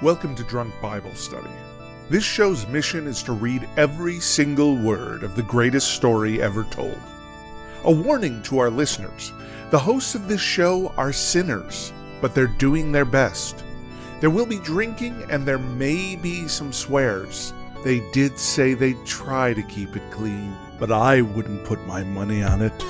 Welcome to Drunk Bible Study. This show's mission is to read every single word of the greatest story ever told. A warning to our listeners, the hosts of this show are sinners, but they're doing their best. There will be drinking and there may be some swears. They did say they'd try to keep it clean, but I wouldn't put my money on it.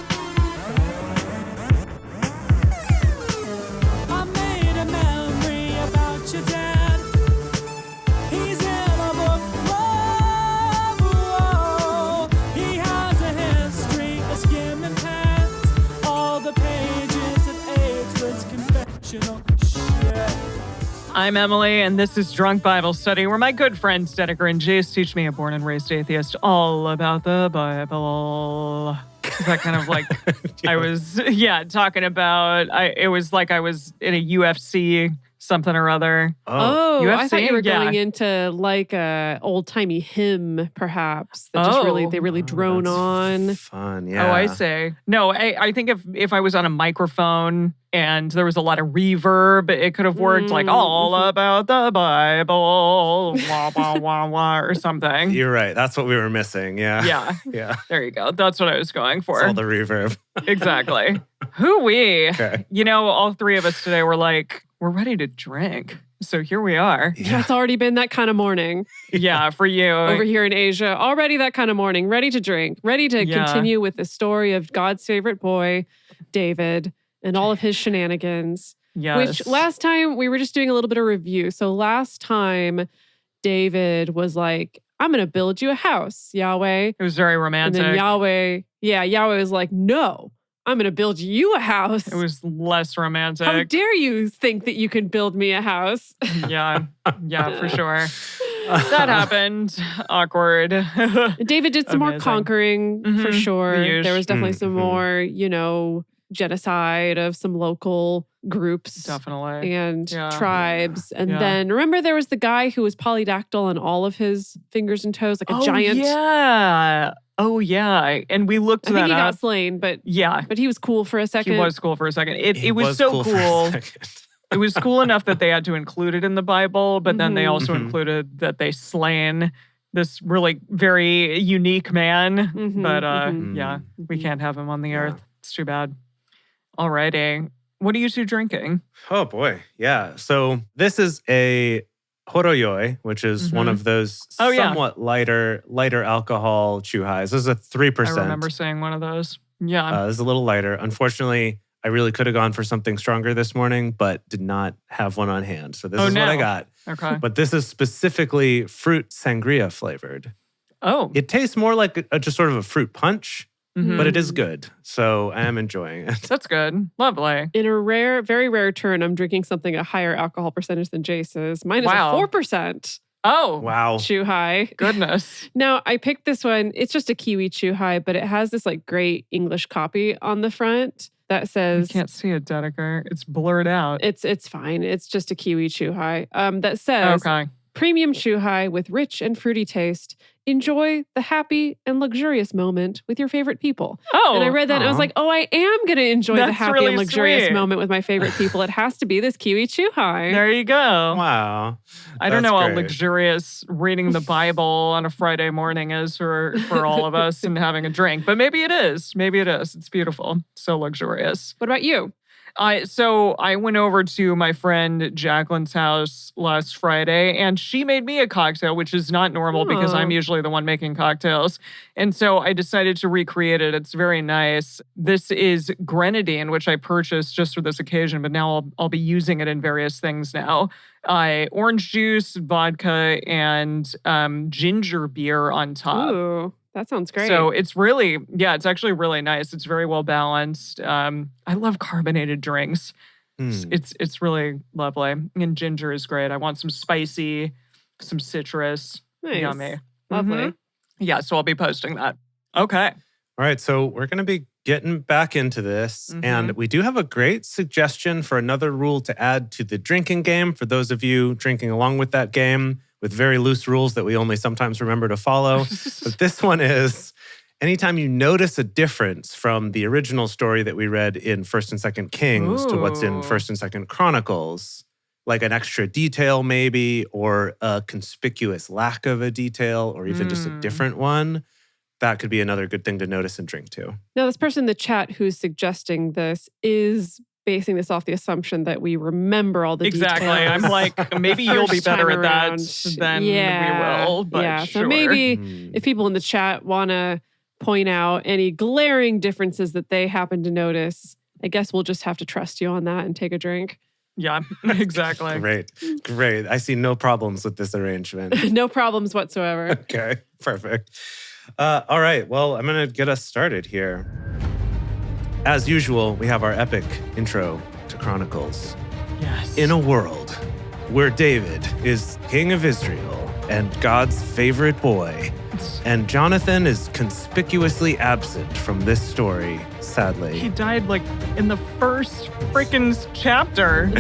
I'm Emily, and this is Drunk Bible Study, where my good friends Dedeker and Jace teach me, a born and raised atheist, all about the Bible. Is that kind of like I was, talking about, it was like I was in a UFC something or other. Oh, UFC? I thought you were going into like a old-timey hymn, perhaps. That just really drone on. Fun, yeah. Oh, I see. No, I think if I was on a microphone and there was a lot of reverb, it could have worked like all about the Bible, wah, wah, wah, wah, or something. You're right. That's what we were missing. Yeah. Yeah. There you go. That's what I was going for. It's all the reverb. Exactly. Hoo-wee. Okay. You know, all three of us today were like, we're ready to drink. So here we are. Yeah, it's already been that kind of morning. Yeah, for you. Over here in Asia, already that kind of morning, ready to drink, ready to continue with the story of God's favorite boy, David, and all of his shenanigans. Yes. Which last time we were just doing a little bit of review. So last time David was like, I'm going to build you a house, Yahweh. It was very romantic. And then Yahweh was like, no, I'm going to build you a house. It was less romantic. How dare you think that you can build me a house? Yeah, for sure. That happened. Awkward. David did some more conquering for sure. There was definitely some more, genocide of some local groups. Definitely. And tribes. And then remember there was the guy who was polydactyl on all of his fingers and toes, like a giant. Yeah. Oh, yeah. And we looked that up. I think he got slain, but he was cool for a second. He was cool for a second. It was so cool. It was cool enough that they had to include it in the Bible, but then they also included that they slain this really very unique man. But we can't have him on the earth. It's too bad. Alrighty. What are you two drinking? Oh, boy. Yeah. So this is a horoyoi, which is one of those somewhat lighter alcohol chuhais. This is a 3%. I remember saying one of those. Yeah. This is a little lighter. Unfortunately, I really could have gone for something stronger this morning, but did not have one on hand. So this is what I got. Okay. But this is specifically fruit sangria flavored. Oh. It tastes more like just sort of a fruit punch. But it is good, so I am enjoying it. That's good. Lovely. In a very rare turn, I'm drinking something a higher alcohol percentage than Jace's. Mine is a 4%. Oh. Wow. Chuhai. Goodness. Now, I picked this one. It's just a Kiwi Chuhai, but it has this like great English copy on the front that says... You can't see it, Dedeker. It's blurred out. It's fine. It's just a Kiwi Chuhai. That says... Okay. Premium Chuhai with rich and fruity taste. Enjoy the happy and luxurious moment with your favorite people. Oh. And I read that and I was like, I am going to enjoy the happy really and luxurious sweet. moment with my favorite people. It has to be this Kiwi Chuhai. There you go. Wow. I don't know how great. Luxurious reading the Bible on a Friday morning is for all of us and having a drink. But maybe it is. Maybe it is. It's beautiful. So luxurious. What about you? So I went over to my friend Jacqueline's house last Friday, and she made me a cocktail, which is not normal because I'm usually the one making cocktails. And so I decided to recreate it. It's very nice. This is grenadine, which I purchased just for this occasion, but now I'll be using it in various things now. Orange juice, vodka, and ginger beer on top. Ooh. That sounds great. So it's really, it's actually really nice. It's very well balanced. I love carbonated drinks. It's really lovely. And ginger is great. I want some spicy, some citrus. Nice. Yummy. Lovely. Yeah, so I'll be posting that. Okay. All right, so we're going to be getting back into this. And we do have a great suggestion for another rule to add to the drinking game for those of you drinking along with that game, with very loose rules that we only sometimes remember to follow. But this one is, anytime you notice a difference from the original story that we read in 1st and 2nd Kings to what's in 1st and 2nd Chronicles, like an extra detail maybe, or a conspicuous lack of a detail, or even just a different one, that could be another good thing to notice and drink too. Now, this person in the chat who's suggesting this is basing this off the assumption that we remember all the exactly. details. I'm like, maybe you'll be First better time at that around. than we will. But yeah. sure. So maybe if people in the chat want to point out any glaring differences that they happen to notice, I guess we'll just have to trust you on that and take a drink. Yeah, exactly. Great. I see no problems with this arrangement. No problems whatsoever. Okay, perfect. All right, well, I'm going to get us started here. As usual, we have our epic intro to Chronicles. Yes. In a world where David is king of Israel and God's favorite boy, and Jonathan is conspicuously absent from this story, sadly. He died like in the first freaking chapter.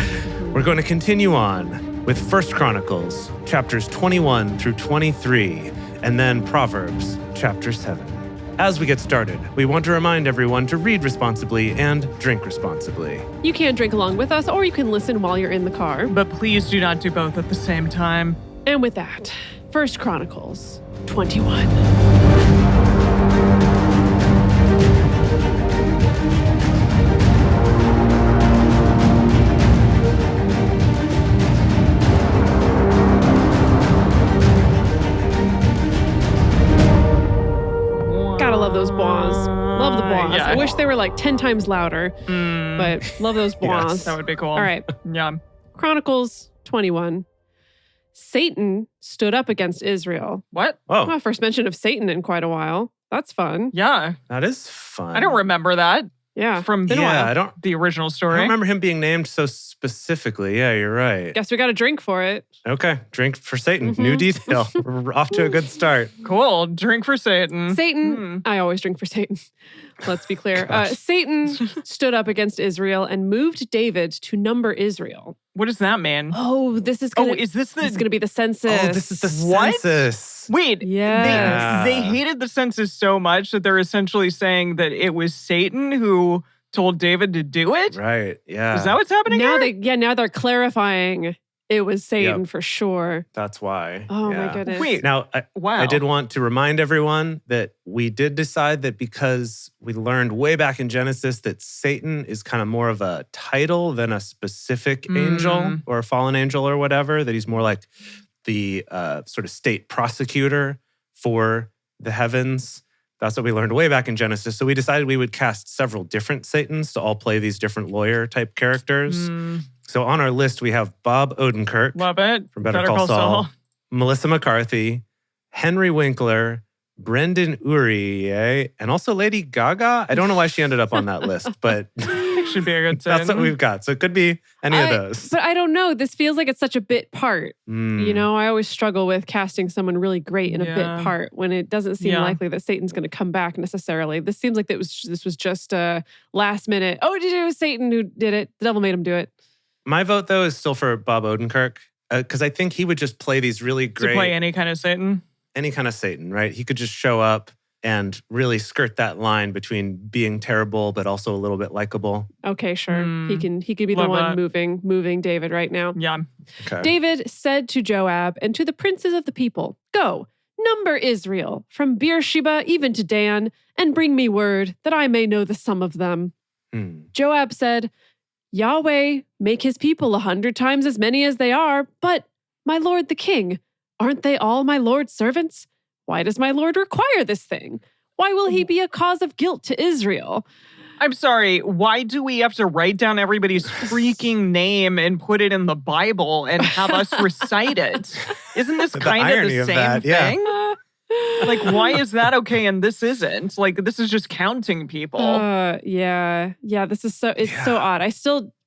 We're going to continue on with 1 Chronicles, chapters 21 through 23, and then Proverbs, chapter 7. As we get started, we want to remind everyone to read responsibly and drink responsibly. You can drink along with us, or you can listen while you're in the car. But please do not do both at the same time. And with that, 1 Chronicles 21. Gotta love those bois. Love the bois. Yeah. I wish they were like 10 times louder, but love those bois. Yes, That would be cool. All right. Yeah. Chronicles 21. Satan stood up against Israel. What? Oh, Well, first mention of Satan in quite a while. That's fun. Yeah. that is fun. I don't remember that Yeah. from Been a while. I don't the original I story. don't remember him being named so specifically. Yeah, you're right. Guess we got a drink for it. Okay, drink for Satan. Mm-hmm. New detail. We're off to a good start. Cool. Drink for Satan. Satan, I always drink for Satan. Let's be clear. Satan stood up against Israel and moved David to number Israel. What does that mean? Oh, this is gonna, is this the... it's gonna be the census. Oh, this is the What? census. Wait, Yes. they hated the census so much that they're essentially saying that it was Satan who told David to do it? Right, yeah. Is that what's happening now here? now they're clarifying it was Satan Yep. for sure. That's why. Oh yeah. my goodness. Wait, Now, wow. I did want to remind everyone that we did decide that because we learned way back in Genesis that Satan is kind of more of a title than a specific angel or a fallen angel or whatever, that he's more like the sort of state prosecutor for the heavens. That's what we learned way back in Genesis. So we decided we would cast several different Satans to all play these different lawyer type characters. So on our list, we have Bob Odenkirk Love it. from Better Call Saul, Melissa McCarthy, Henry Winkler, Brendan Urie, and also Lady Gaga. I don't know why she ended up on that list, but I think should be a good Satan. that's what we've got. So it could be any of those. But I don't know. This feels like it's such a bit part. Mm. You know, I always struggle with casting someone really great in a Yeah. bit part when it doesn't seem Yeah. likely that Satan's going to come back necessarily. This seems like this was just a last minute. Oh, it was Satan who did it. The devil made him do it. My vote, though, is still for Bob Odenkirk because I think he would just play these really great, To play any kind of Satan? any kind of Satan, right? He could just show up and really skirt that line between being terrible but also a little bit likable. Okay, sure. He could be the Love one that. moving David right now. Yeah. Okay. David said to Joab and to the princes of the people, "Go, number Israel from Beersheba even to Dan, and bring me word that I may know the sum of them." Joab said, "Yahweh, make his people 100 times as many as they are, but my lord the king, aren't they all my lord's servants? Why does my lord require this thing? Why will he be a cause of guilt to Israel?" I'm sorry, why do we have to write down everybody's freaking name and put it in the Bible and have us recite it? Isn't this The kind of irony the of same that, yeah. thing? Like, why is that okay and this isn't? Like, this is just counting people. Yeah, this is so odd.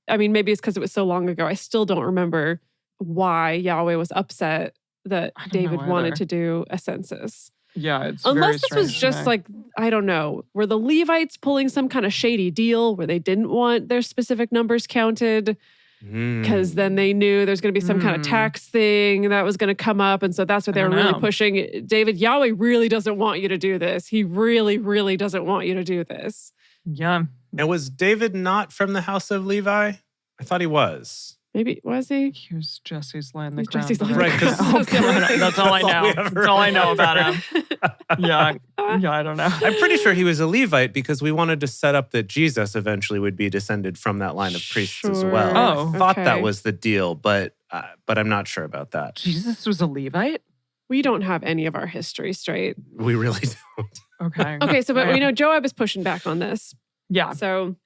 I mean, maybe it's because it was so long ago. I still don't remember why Yahweh was upset that I don't David know wanted either. to do a census. Yeah, it's very Unless this was strange to just me. like, I don't know, were the Levites pulling some kind of shady deal where they didn't want their specific numbers counted? Because then they knew there's going to be some kind of tax thing that was going to come up. And so that's what they I were don't really know. pushing. David, Yahweh really doesn't want you to do this. He really, really doesn't want you to do this. Yeah. And was David not from the house of Levi? I thought he was. Maybe, was he? He was Jesse's land, the He's ground. Jesse's of land. the- Right, 'cause Oh, God, that's all I know. That's all I know about him. Yeah, I don't know. I'm pretty sure he was a Levite because we wanted to set up that Jesus eventually would be descended from that line of priests as well. Sure. Oh, I thought okay. that was the deal, but I'm not sure about that. Jesus was a Levite? We don't have any of our history straight. We really don't. Okay. Okay, so but Yeah. we know Joab is pushing back on this. Yeah. So,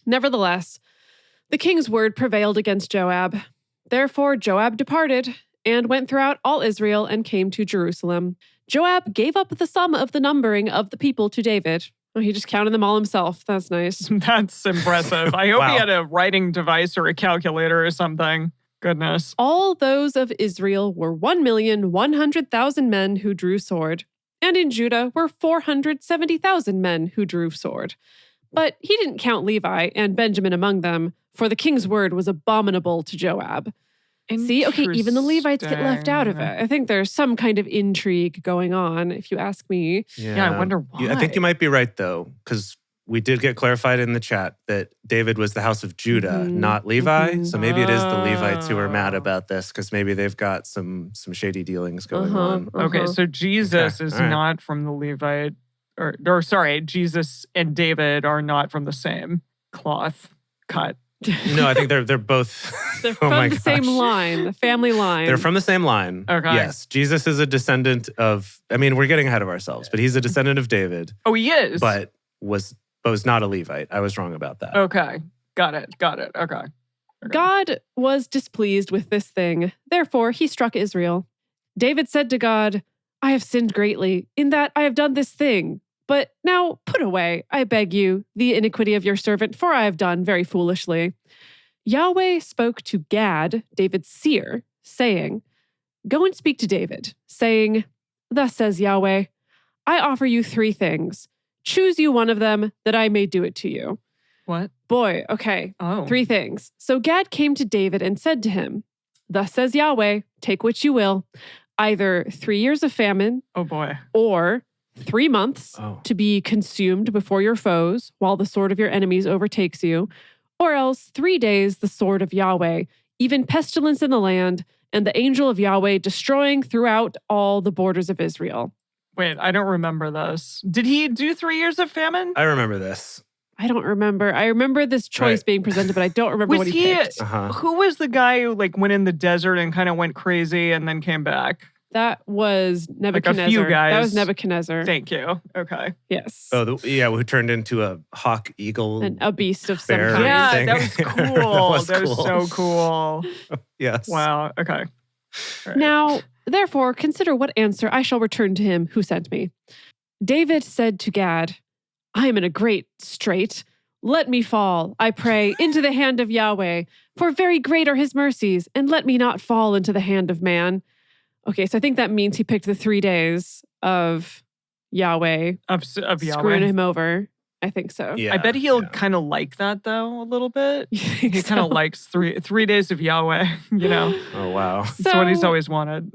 nevertheless, the king's word prevailed against Joab. Therefore, Joab departed and went throughout all Israel and came to Jerusalem. Joab gave up the sum of the numbering of the people to David. Oh, he just counted them all himself. That's nice. That's impressive. I hope Wow. he had a writing device or a calculator or something. Goodness. All those of Israel were 1,100,000 men who drew sword, and in Judah were 470,000 men who drew sword. But he didn't count Levi and Benjamin among them, for the king's word was abominable to Joab. See, okay, even the Levites get left out of it. I think there's some kind of intrigue going on, if you ask me. Yeah, I wonder why. I think you might be right, though, because we did get clarified in the chat that David was the house of Judah, Mhm. not Levi. Mhm. So maybe it is the Levites who are mad Oh. about this because maybe they've got some shady dealings going Uh-huh, on. Okay, uh-huh. so Jesus Okay, is all right. not from the Levite, or sorry, Jesus and David are not from the same cloth cut. No, I think they're both. They're oh my from the same gosh. line, the family line. They're from the same line. Okay. Yes, Jesus is a descendant of. I mean, we're getting ahead of ourselves, but he's a descendant of David, Oh, he is. but was not a Levite. I was wrong about that. Okay, got it. Okay. God was displeased with this thing. Therefore, he struck Israel. David said to God, I have sinned greatly in that I have done this thing. But now put away, I beg you, the iniquity of your servant, for I have done very foolishly. Yahweh spoke to Gad, David's seer, saying, Go and speak to David, saying, Thus says Yahweh, I offer you 3 things. Choose you one of them, that I may do it to you. What? Boy, okay. Oh. 3 things. So Gad came to David and said to him, Thus says Yahweh, take which you will, either 3 years of famine Oh, boy. or 3 months Oh. to be consumed before your foes while the sword of your enemies overtakes you, or else 3 days the sword of Yahweh, even pestilence in the land, and the angel of Yahweh destroying throughout all the borders of Israel. Wait, I don't remember this. Did he do 3 years of famine? I remember this. I don't remember. I remember this choice Right. being presented, but I don't remember Was what he he- picked. Uh-huh. Who was the guy who went in the desert and kind of went crazy and then came back? That was Nebuchadnezzar. a few guys. That was Nebuchadnezzar. Thank you. Okay. Yes. Oh, who turned into a hawk eagle. And a beast of some bear kind. Yeah, thing. that was cool. That was so cool. Yes. Wow. Okay. All right. Now, therefore, consider what answer I shall return to him who sent me. David said to Gad, I am in a great strait. Let me fall, I pray, into the hand of Yahweh, for very great are his mercies, and let me not fall into the hand of man. Okay, so I think that means he picked the 3 days of Yahweh Of screwing Yahweh. him over. I think so. Yeah, I bet he'll yeah. kind of like that though a little bit. You think He kind so? of likes three days of Yahweh. You know, Oh, wow. that's what he's So- always wanted.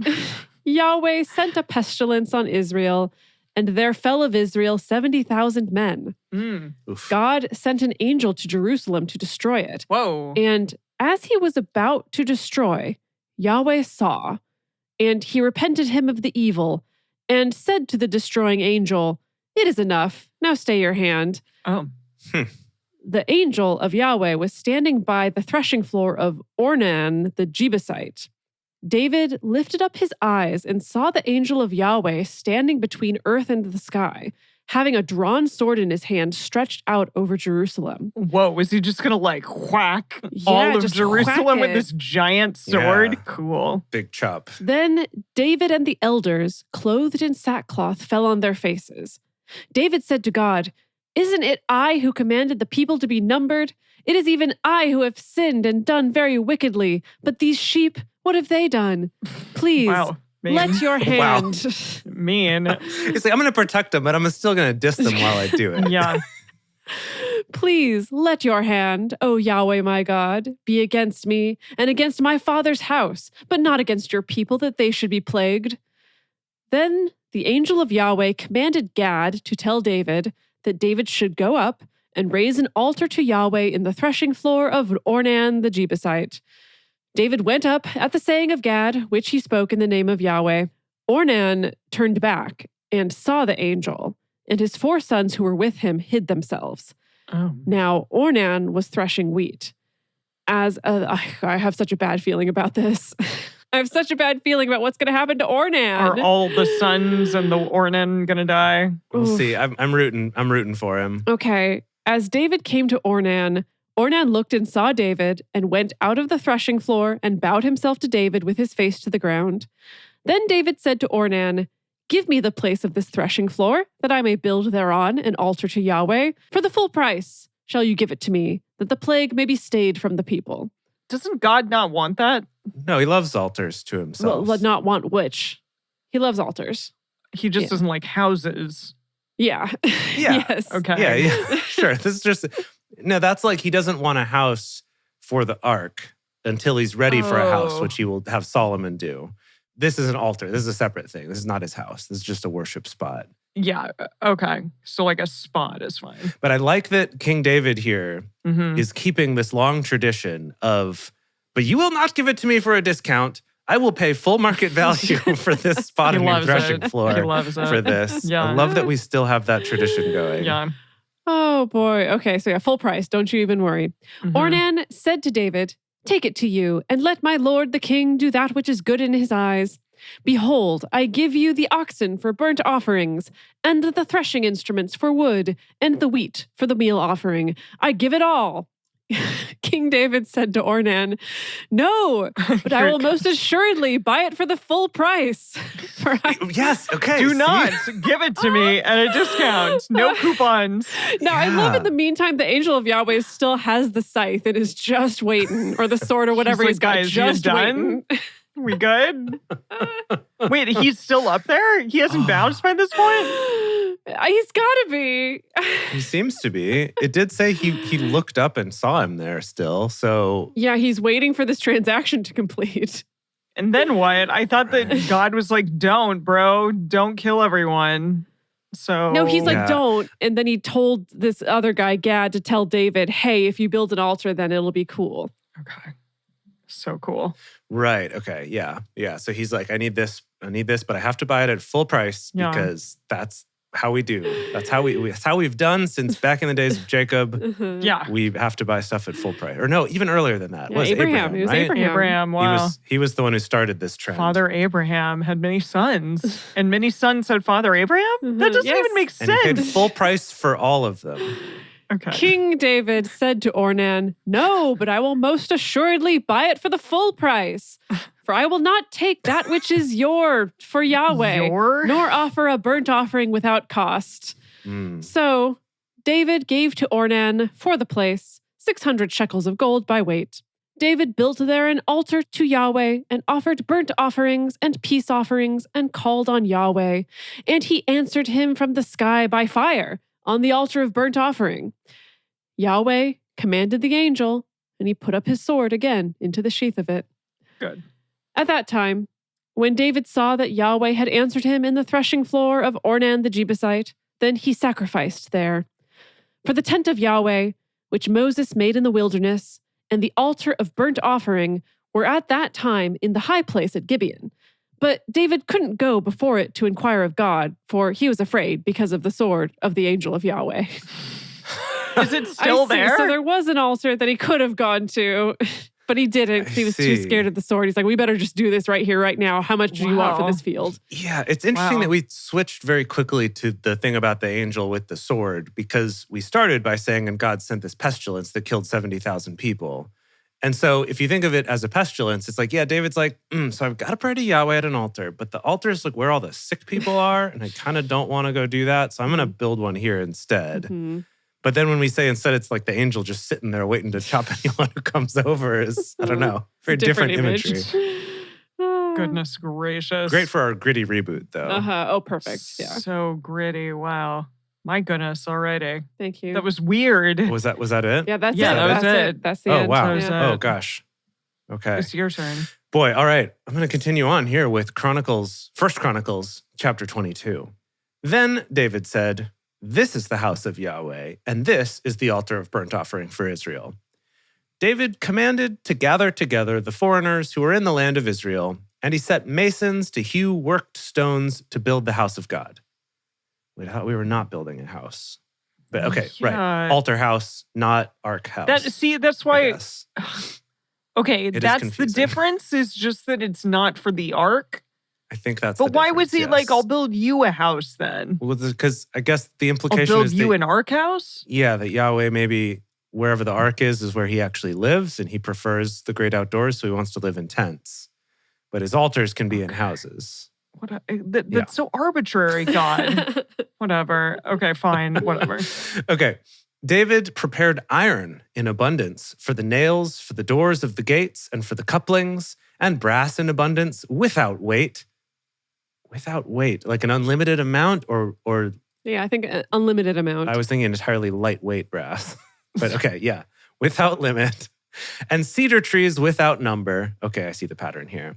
Yahweh sent a pestilence on Israel, and there fell of Israel 70,000 men. Mm. Oof. God sent an angel to Jerusalem to destroy it. Whoa. And as he was about to destroy, Yahweh saw, and he repented him of the evil, and said to the destroying angel, It is enough. Now stay your hand. Oh. The angel of Yahweh was standing by the threshing floor of Ornan the Jebusite. David lifted up his eyes and saw the angel of Yahweh standing between earth and the sky, having a drawn sword in his hand stretched out over Jerusalem. Whoa. Was he just gonna whack Yeah, all of just Jerusalem whack with it. this giant sword? Yeah. Cool. Big chop. Then David and the elders, clothed in sackcloth, fell on their faces. David said to God, Isn't it I who commanded the people to be numbered? It is even I who have sinned and done very wickedly. But these sheep, what have they done? Please, Wow. Mean. let your Wow. hand. Mean. He's like, I'm going to protect them, but I'm still going to diss them while I do it. Yeah. Please let your hand, O Yahweh my God, be against me and against my father's house, but not against your people that they should be plagued. Then the angel of Yahweh commanded Gad to tell David that David should go up and raise an altar to Yahweh in the threshing floor of Ornan the Jebusite. David went up at the saying of Gad, which he spoke in the name of Yahweh. Ornan turned back and saw the angel, and his 4 sons who were with him hid themselves. Oh. Now, Ornan was threshing wheat. I have such a bad feeling about this. I have such a bad feeling about what's going to happen to Ornan. Are all the sons and the Ornan going to die? We'll see. I'm rooting for him. Okay. As David came to Ornan, Ornan looked and saw David and went out of the threshing floor and bowed himself to David with his face to the ground. Then David said to Ornan, "Give me the place of this threshing floor, that I may build thereon an altar to Yahweh. For the full price shall you give it to me, that the plague may be stayed from the people." Doesn't God not want that? No, he loves altars to himself. Well, not want which. He loves altars. He just doesn't like houses. Yeah. Yeah. Yes. Okay. Yeah. Sure. This is just, no, that's like he doesn't want a house for the ark until he's ready for a house, which he will have Solomon do. This is an altar. This is a separate thing. This is not his house. This is just a worship spot. Yeah. Okay. So like a spot is fine. But I like that King David here Mm-hmm. is keeping this long tradition of, but you will not give it to me for a discount. I will pay full market value for this spot He on your loves threshing it. floor He loves it. for this. Yeah. I love that we still have that tradition going. Yeah. Oh, boy. Okay, so yeah, full price. Don't you even worry. Mhm. Ornan said to David, "Take it to you, and let my lord the king do that which is good in his eyes. Behold, I give you the oxen for burnt offerings, and the threshing instruments for wood, and the wheat for the meal offering. I give it all." King David said to Ornan, "No, but I will most assuredly buy it for the full price. For I Yes, okay. Do see? not give it to me at a discount. No coupons. Now, I love Yeah. in the meantime, the angel of Yahweh still has the scythe and is just waiting, or the sword or whatever He's he's like, got, "Guys, you just done?" waiting. We good? Wait, he's still up there? He hasn't bounced by this point? He's got to be. He seems to be. It did say he looked up and saw him there still. So Yeah, he's waiting for this transaction to complete. And then what? I thought that God was like, "Don't, bro. Don't kill everyone." So No, he's like, Yeah. "Don't." And then he told this other guy, Gad, to tell David, "Hey, if you build an altar, then it'll be cool." Okay. So cool. right, okay, yeah, yeah. So he's like, I need this, but I have to buy it at full price Yeah. because that's how we do. That's how that's how we've done since back in the days of Jacob. Mhm. Yeah. We have to buy stuff at full price, or no, even earlier than that. Yeah, It was Abraham. It was right? Abraham. Abraham, wow. He was the one who started this trend. Father Abraham had many sons, and many sons had Father Abraham? That Mhm. doesn't Yes. even make and he paid sense. full price for all of them. Okay. King David said to Ornan, "No, but I will most assuredly buy it for the full price. For I will not take that which is for Yahweh, Your? nor offer a burnt offering without cost." Mm. So David gave to Ornan for the place 600 shekels of gold by weight. David built there an altar to Yahweh and offered burnt offerings and peace offerings and called on Yahweh. And he answered him from the sky by fire on the altar of burnt offering. Yahweh commanded the angel, and he put up his sword again into the sheath of it. Good. At that time, when David saw that Yahweh had answered him in the threshing floor of Ornan the Jebusite, then he sacrificed there. For the tent of Yahweh, which Moses made in the wilderness, and the altar of burnt offering were at that time in the high place at Gibeon. But David couldn't go before it to inquire of God, for he was afraid because of the sword of the angel of Yahweh. Is it still I see. there? So there was an altar that he could have gone to, but he didn't. 'Cause he was too see. scared of the sword. He's like, "We better just do this right here, right now. How much do you want for Wow. this field?" Yeah, it's interesting Wow. that we switched very quickly to the thing about the angel with the sword because we started by saying, and God sent this pestilence that killed 70,000 people. And so if you think of it as a pestilence, it's like, yeah, David's like, so I've got to pray to Yahweh at an altar, but the altar is like where all the sick people are, and I kind of don't want to go do that, so I'm going to build one here instead. Mhm. But then when we say instead, it's like the angel just sitting there waiting to chop anyone who comes over is, I don't know, very It's a different image. imagery. Goodness gracious. Great for our gritty reboot, though. Uh-huh. Oh, perfect. Yeah. So gritty. Wow. My goodness already. Thank you. That was weird. Was that it? yeah, that's Yeah, it. that was That's it. That's the Oh, end. wow. That was Yeah. it. Oh, gosh. Okay. It's your turn. Boy, all right. I'm going to continue on here with Chronicles, 1 Chronicles, chapter 22. Then David said, "This is the house of Yahweh, and this is the altar of burnt offering for Israel." David commanded to gather together the foreigners who were in the land of Israel, and he set masons to hew worked stones to build the house of God. Wait, we were not building a house. But okay, right. Altar house, not ark house. That's why. Okay, It is that's the confusing. difference, is just that it's not for the ark. I think that's But the why was he difference, like, yes. I'll build you a house then? Well, because I guess the I'll implication build is you that, an ark house? yeah, that Yahweh maybe wherever the ark is where he actually lives, and he prefers the great outdoors, so he wants to live in tents. But his altars can be in houses. That's so arbitrary, God. Whatever. Okay, fine. Whatever. Okay. David prepared iron in abundance for the nails, for the doors of the gates, and for the couplings, and brass in abundance without weight. Without weight, like an unlimited amount or Yeah, I think an unlimited amount. I was thinking entirely lightweight brass. But okay, yeah. Without limit. And cedar trees without number. Okay, I see the pattern here.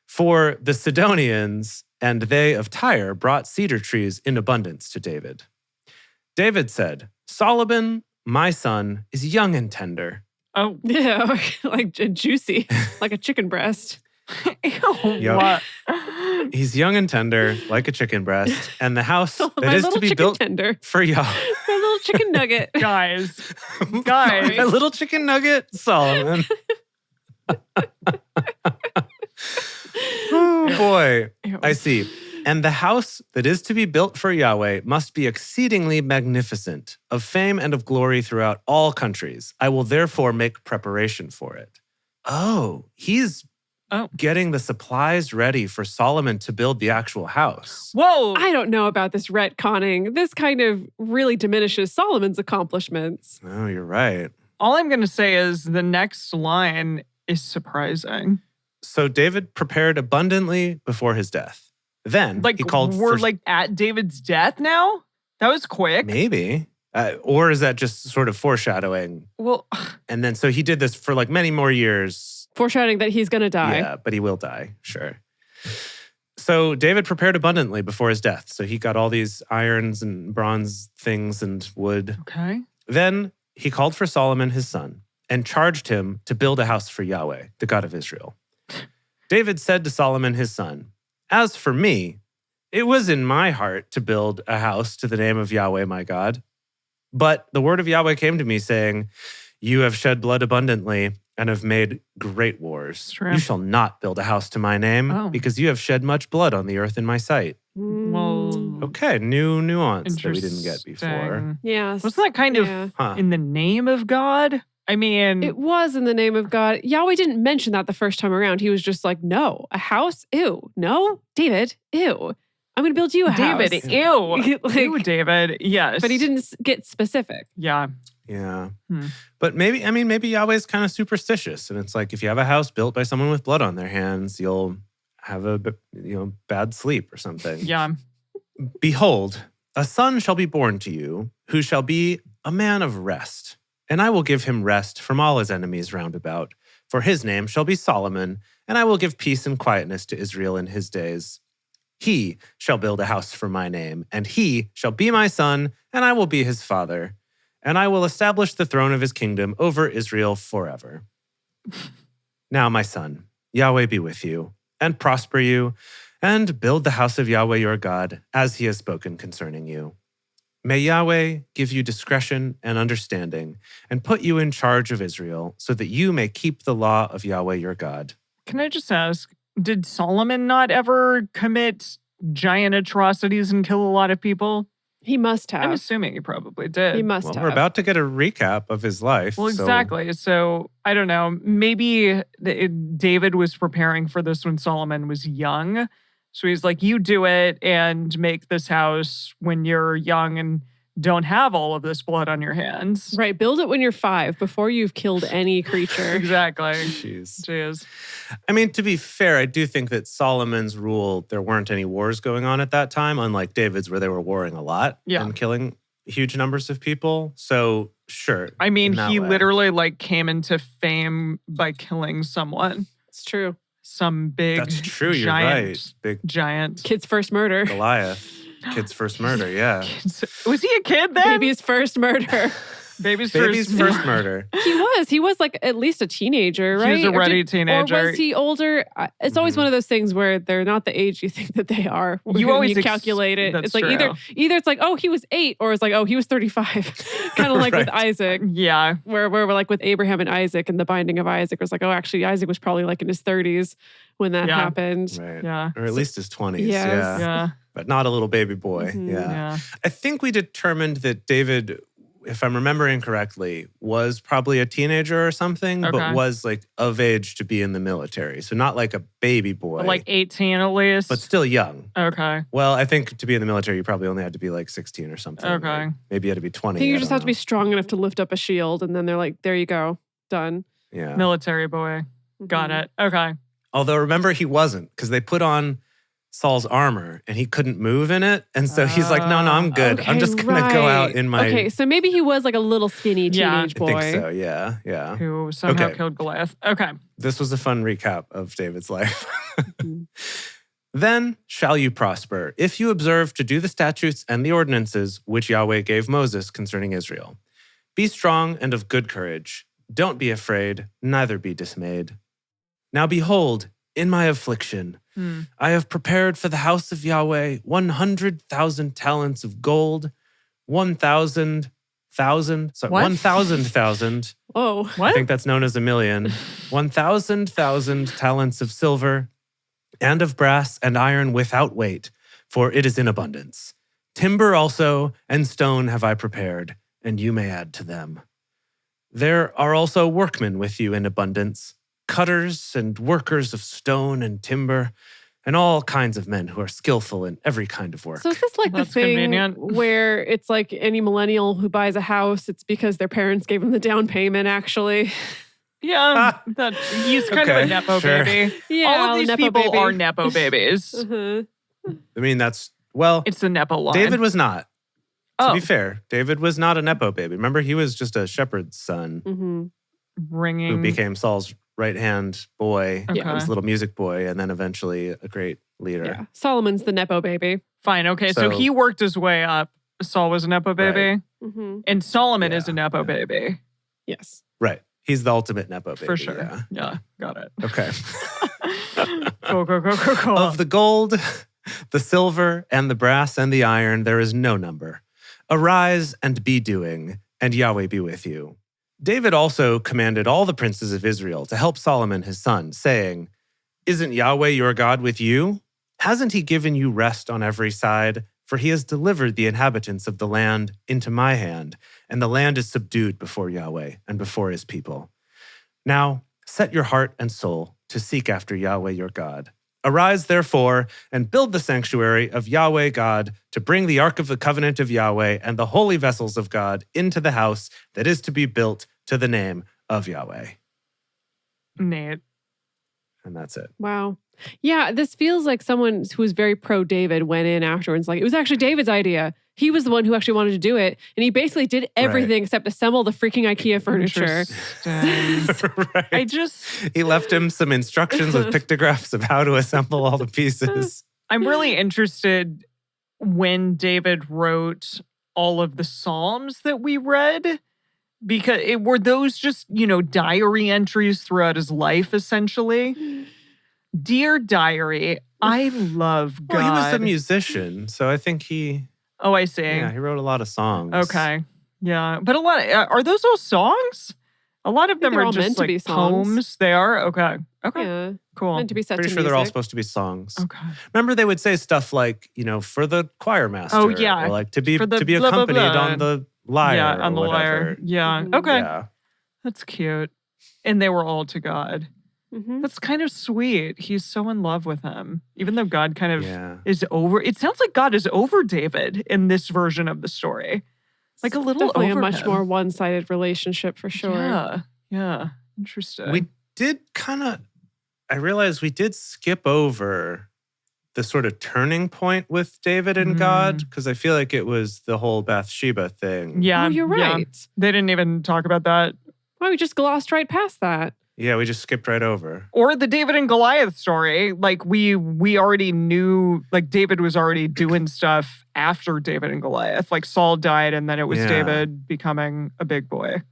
For the Sidonians and they of Tyre brought cedar trees in abundance to David. David said, Solomon, my son, is young and tender. Oh, yeah, like juicy, like a chicken breast. Ew, what? He's young and tender, like a chicken breast, and the house that My is little to be chicken built tender. for Yahweh. My little chicken nugget. Guys. My little chicken nugget, Solomon. Oh, boy. Ew. I see. And the house that is to be built for Yahweh must be exceedingly magnificent, of fame and of glory throughout all countries. I will therefore make preparation for it. Oh, he's getting the supplies ready for Solomon to build the actual house. Whoa. I don't know about this retconning. This kind of really diminishes Solomon's accomplishments. Oh, you're right. All I'm going to say is the next line is surprising. So David prepared abundantly before his death. Then Like, he called we're for... like at David's death now? That was quick. Maybe. Or is that just sort of foreshadowing? Well, And then so he did this for like many more years. Foreshadowing that he's going to die. Yeah, but he will die, sure. So David prepared abundantly before his death. So he got all these irons and bronze things and wood. okay. Then he called for Solomon, his son, and charged him to build a house for Yahweh, the God of Israel. David said to Solomon, his son, As for me, it was in my heart to build a house to the name of Yahweh, my God. But the word of Yahweh came to me saying, You have shed blood abundantly and have made great wars. True. You shall not build a house to my name because you have shed much blood on the earth in my sight. Well, Okay, new nuance that we didn't get before. interesting. Yes. Wasn't that kind of Huh. in the name of God? I mean, It was in the name of God. Yahweh didn't mention that the first time around. He was just like, no, a house? Ew. No, David, ew. I'm going to build you a house. David, ew. Like- Ew, David, yes. But he didn't get specific. Yeah. Yeah. Hmm. But maybe Yahweh's kind of superstitious. And it's like, if you have a house built by someone with blood on their hands, you'll have a bad sleep or something. Yeah. Behold, a son shall be born to you, who shall be a man of rest. And I will give him rest from all his enemies round about. For his name shall be Solomon, and I will give peace and quietness to Israel in his days. He shall build a house for my name, and he shall be my son, and I will be his father. And I will establish the throne of his kingdom over Israel forever. Now, my son, Yahweh be with you, and prosper you, and build the house of Yahweh your God, as he has spoken concerning you. May Yahweh give you discretion and understanding, and put you in charge of Israel, so that you may keep the law of Yahweh your God. Can I just ask, did Solomon not ever commit giant atrocities and kill a lot of people? He must have. I'm assuming he probably did. He must Well, have. we're about to get a recap of his life. Well, so- exactly. So I don't know. Maybe David was preparing for this when Solomon was young. So he's like, you do it and make this house when you're young and don't have all of this blood on your hands. Right. Build it when you're 5 before you've killed any creature. Exactly. Jeez. Jeez. I mean, to be fair, I do think that Solomon's rule, there weren't any wars going on at that time, unlike David's, where they were warring a lot and killing huge numbers of people. So, sure. I mean, in that he way. literally came into fame by killing someone. It's true. Some big That's true, you're giant, right. Big giant. Kid's first murder. Goliath. Kid's first murder, yeah. Was he a kid then? Baby's first murder. Baby's first murder. He was like at least a teenager, right? He was already a teenager. Or was he older? It's always one of those things where they're not the age you think that they are. You always calculate it. That's It's like true. either it's like, oh, he was 8, or it's like, oh, he was 35. Kind of like with Isaac. Yeah. Where we're like with Abraham and Isaac, and the binding of Isaac was like, oh, actually, Isaac was probably like in his 30s when that happened. Right. Yeah. Or at least his 20s. Yes. Yeah. But not a little baby boy. Yeah. I think we determined that David, if I'm remembering correctly, was probably a teenager or something, but was like of age to be in the military. So not like a baby boy. Like 18 at least. But still young. Okay. Well, I think to be in the military, you probably only had to be like 16 or something. Okay. Like maybe you had to be 20. I think you just have to be strong enough to lift up a shield, and then they're like, there you go, done. Yeah. Military boy. Got it. Okay. Although remember, he wasn't, because they put on Saul's armor and he couldn't move in it. And so he's like, no, I'm good. I'm just going to go out in my... Okay, so maybe he was like a little skinny teenage boy. I think so, yeah. Who somehow killed Goliath. Okay. This was a fun recap of David's life. Then shall you prosper, if you observe to do the statutes and the ordinances which Yahweh gave Moses concerning Israel. Be strong and of good courage. Don't be afraid, neither be dismayed. Now behold, in my affliction, I have prepared for the house of Yahweh 100,000 talents of gold, 1,000. Oh, what? I think that's known as a million. 1,000 talents of silver, and of brass and iron without weight, for it is in abundance. Timber also and stone have I prepared, and you may add to them. There are also workmen with you in abundance, cutters and workers of stone and timber, and all kinds of men who are skillful in every kind of work. so is this like That's the thing convenient. where it's like any millennial who buys a house, it's because their parents gave them the down payment, actually? Yeah. He's kind of a Nepo baby. Yeah, All of these Nepo people baby. are Nepo babies. Uh-huh. I mean, that's, well, It's the Nepo line. David was not. To Oh. be fair, David was not a Nepo baby. Remember, he was just a shepherd's son who Bringing... became Saul's right-hand boy, Okay. his little music boy, and then eventually a great leader. Yeah, Solomon's the Nepo baby. Fine. Okay. So So- he worked his way up. Saul was a Nepo baby. Mm-hmm. And Solomon is Yeah. a Nepo baby. Yes. Right. He's the ultimate Nepo baby. For sure. Yeah. Yeah. Got it. Okay. Cool. Of the gold, the silver, and the brass, and the iron, there is no number. Arise and be doing, and Yahweh be with you. David also commanded all the princes of Israel to help Solomon his son, saying, Isn't Yahweh your God with you? Hasn't he given you rest on every side? For he has delivered the inhabitants of the land into my hand, and the land is subdued before Yahweh and before his people. Now set your heart and soul to seek after Yahweh your God. Arise, therefore, and build the sanctuary of Yahweh God to bring the ark of the covenant of Yahweh and the holy vessels of God into the house that is to be built to the name of Yahweh. Nate. And that's it. Wow. Yeah, this feels like someone who was very pro-David went in afterwards. Like, it was actually David's idea. He was the one who actually wanted to do it. And he basically did everything except assemble the freaking IKEA furniture. Interesting. He left him some instructions with pictographs of how to assemble all the pieces. I'm really interested when David wrote all of the Psalms that we read, because were those just, diary entries throughout his life, essentially? Dear diary, I love God. Well, he was a musician, so I think he Oh, I see. he wrote a lot of songs. Okay. Yeah. But a lot are those all songs? A lot of them they're are all just meant to like be songs. poems. They are? Okay. Okay. Yeah. Cool. Meant to be set Pretty to sure they're all music. supposed to be songs. Okay. Remember, they would say stuff like, for the choir master. Oh, yeah. Or like to be For the to be blah, blah, accompanied blah. on the lyre. Yeah, on the or lyre. whatever. Yeah. Mhm. Okay. Yeah. That's cute. And they were all to God. Mhm. That's kind of sweet. He's so in love with him. Even though God kind of Yeah. is over. It sounds like God is over David in this version of the story. Like a little Definitely over a much him. more one-sided relationship for sure. Yeah. Yeah. Interesting. We did I realized we did skip over the sort of turning point with David and God, because I feel like it was the whole Bathsheba thing. Yeah. Oh, you're yeah. right. They didn't even talk about that. Why we just glossed right past that? Yeah, we just skipped right over. Or the David and Goliath story. Like we already knew, like David was already doing stuff after David and Goliath. Like Saul died and then it was David becoming a big boy,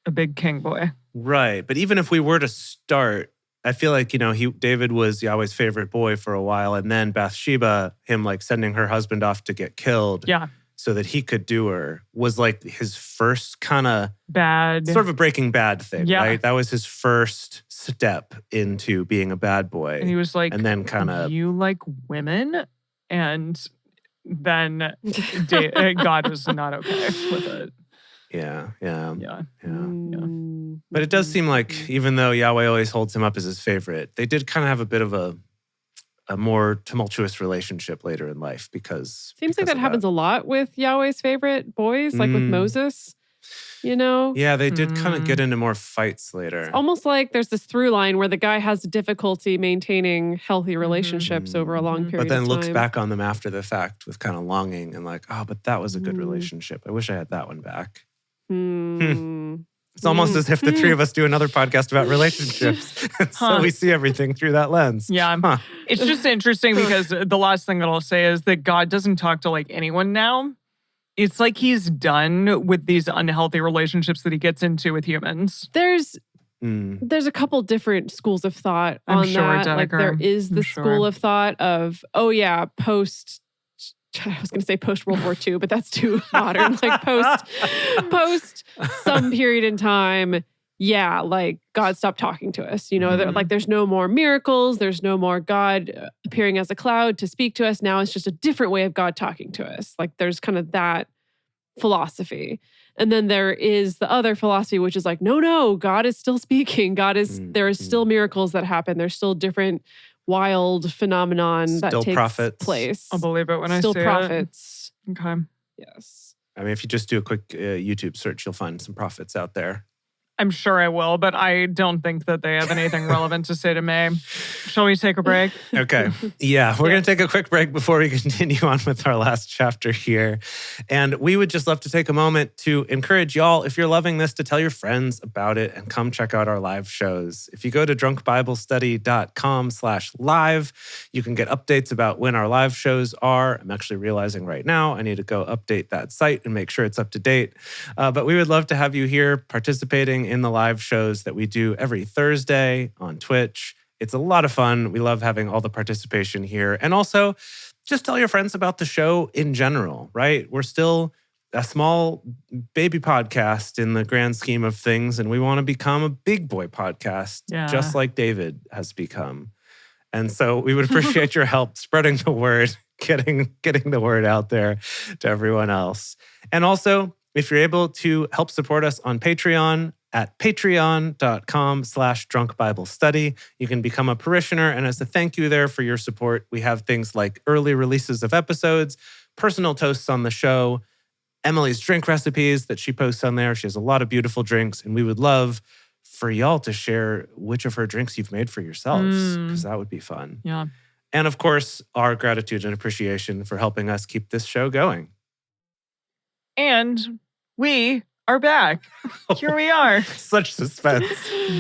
a big king boy. Right. But even if we were to start, I feel like, David was Yahweh's favorite boy for a while. And then Bathsheba, him like sending her husband off to get killed. Yeah. So that he could do her, was like his first kind of bad, sort of a Breaking Bad thing, yeah. right? That was his first step into being a bad boy. And he was like, and then kind of, you like women? And then God was not okay with it. Yeah. But it does seem like even though Yahweh always holds him up as his favorite, they did kind of have a bit of a more tumultuous relationship later in life because... Seems like that happens a lot with Yahweh's favorite boys, like with Moses, Yeah, they did kind of get into more fights later. It's almost like there's this through line where the guy has difficulty maintaining healthy relationships over a long period of time. But then looks back on them after the fact with kind of longing and like, oh, but that was a good relationship. I wish I had that one back. It's almost as if the three of us do another podcast about relationships. So we see everything through that lens. Yeah. It's just interesting because the last thing that I'll say is that God doesn't talk to like anyone now. It's like he's done with these unhealthy relationships that he gets into with humans. There's a couple different schools of thought on that. Dedeker. Like there is the school of thought of, post World War II, but that's too modern. Like post some period in time, like God stopped talking to us. Like there's no more miracles. There's no more God appearing as a cloud to speak to us. Now it's just a different way of God talking to us. Like there's kind of that philosophy. And then there is the other philosophy, which is like, no, God is still speaking. There is still miracles that happen. There's still different wild phenomenon that takes place. I'll believe it when I see it. Still prophets. Okay. Yes. I mean, if you just do a quick YouTube search, you'll find some prophets out there. I'm sure I will, but I don't think that they have anything relevant to say to me. Shall we take a break? Okay. Yeah, we're going to take a quick break before we continue on with our last chapter here. And we would just love to take a moment to encourage y'all, if you're loving this, to tell your friends about it and come check out our live shows. If you go to drunkbiblestudy.com/live, you can get updates about when our live shows are. I'm actually realizing right now I need to go update that site and make sure it's up to date. But we would love to have you here participating in the live shows that we do every Thursday on Twitch. It's a lot of fun. We love having all the participation here. And also, just tell your friends about the show in general, right? We're still a small baby podcast in the grand scheme of things, and we want to become a big boy podcast, just like David has become. And so we would appreciate your help spreading the word, getting the word out there to everyone else. And also, if you're able to help support us on Patreon, at patreon.com/drunkbiblestudy. You can become a parishioner, and as a thank you there for your support, we have things like early releases of episodes, personal toasts on the show, Emily's drink recipes that she posts on there. She has a lot of beautiful drinks, and we would love for y'all to share which of her drinks you've made for yourselves, because that would be fun. Yeah. And of course, our gratitude and appreciation for helping us keep this show going. And we are back. Here we are. Such suspense.